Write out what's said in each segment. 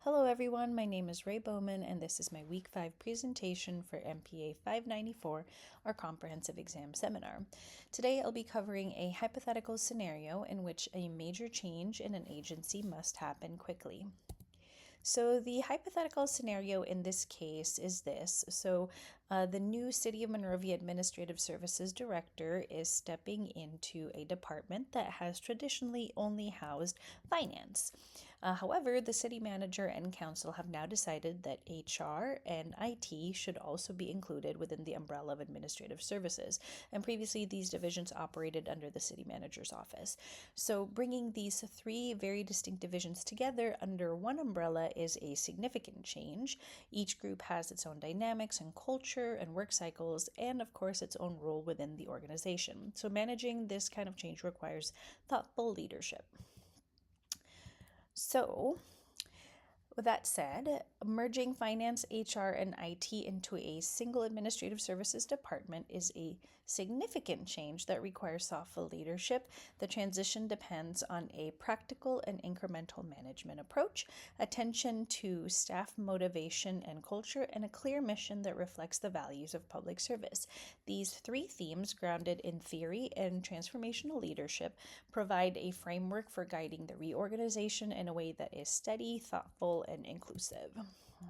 Hello everyone, my name is Ray Bowman and this is my Week 5 presentation for MPA 594, our Comprehensive Exam Seminar. Today I'll be covering a hypothetical scenario in which a major change in an agency must happen quickly. So the hypothetical scenario in this case is this. The new City of Monrovia Administrative Services Director is stepping into a department that has traditionally only housed finance. However, the city manager and council have now decided that HR and IT should also be included within the umbrella of administrative services. And previously, these divisions operated under the city manager's office. So bringing these three very distinct divisions together under one umbrella is a significant change. Each group has its own dynamics and culture and work cycles, and of course its own role within the organization. So managing this kind of change requires thoughtful leadership. So, with that said, merging finance, HR, and IT into a single administrative services department is a significant change that requires thoughtful leadership. The transition depends on a practical and incremental management approach, attention to staff motivation and culture, and a clear mission that reflects the values of public service. These three themes, grounded in theory and transformational leadership, provide a framework for guiding the reorganization in a way that is steady, thoughtful, and inclusive.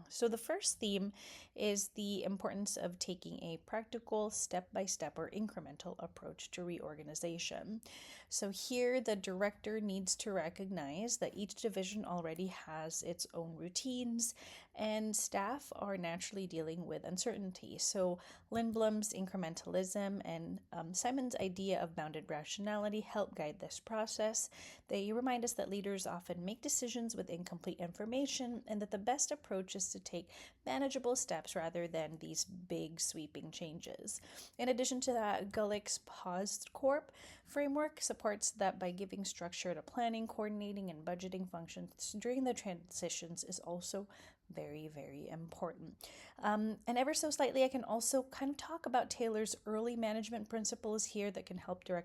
So the first theme is the importance of taking a practical step-by-step or incremental approach to reorganization. So here the director needs to recognize that each division already has its own routines and staff are naturally dealing with uncertainty. So Lindblom's incrementalism and Simon's idea of bounded rationality help guide this process. They remind us that leaders often make decisions with incomplete information and that the best approach is to take manageable steps rather than these big sweeping changes. In addition to that, Gulick's Paused Corp framework supports that by giving structure to planning, coordinating, and budgeting functions during the transitions is also very, very important. And ever so slightly, I can also kind of talk about Taylor's early management principles here that can help the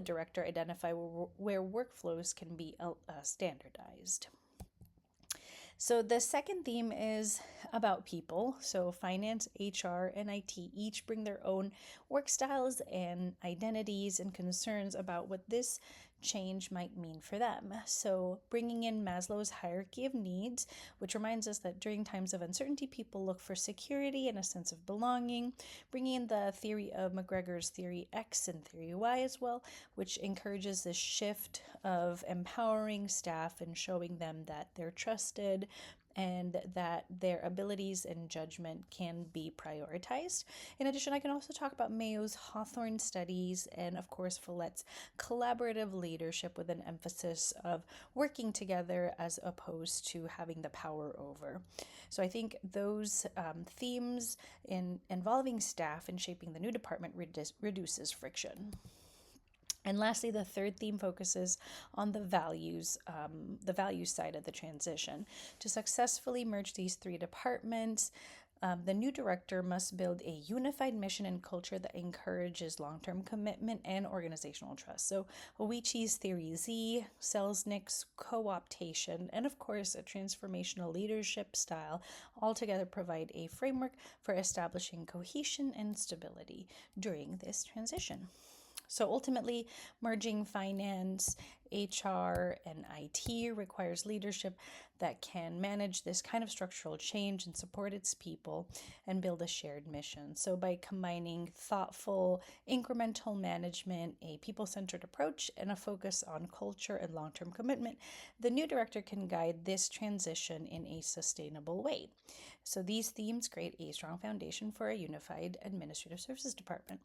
director identify where workflows can be standardized. So the second theme is about people. So finance, HR, and IT each bring their own work styles and identities and concerns about what this change might mean for them. So bringing in Maslow's hierarchy of needs, which reminds us that during times of uncertainty, people look for security and a sense of belonging. Bringing in the theory of McGregor's theory X and theory Y as well, which encourages this shift of empowering staff and showing them that they're trusted and that their abilities and judgment can be prioritized. In addition, I can also talk about Mayo's Hawthorne studies and, of course, Follett's collaborative leadership with an emphasis of working together as opposed to having the power over. So I think those themes involving staff and shaping the new department reduces friction. And lastly, the third theme focuses on the values side of the transition. To successfully merge these three departments, the new director must build a unified mission and culture that encourages long-term commitment and organizational trust. So Oichi's Theory Z, Selznick's co-optation, and of course a transformational leadership style altogether provide a framework for establishing cohesion and stability during this transition. So ultimately, merging finance, HR, and IT requires leadership that can manage this kind of structural change and support its people and build a shared mission. So by combining thoughtful, incremental management, a people-centered approach, and a focus on culture and long-term commitment, the new director can guide this transition in a sustainable way. So these themes create a strong foundation for a unified administrative services department.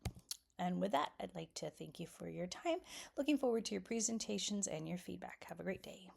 And with that, I'd like to thank you for your time. Looking forward to your presentations and your feedback. Have a great day.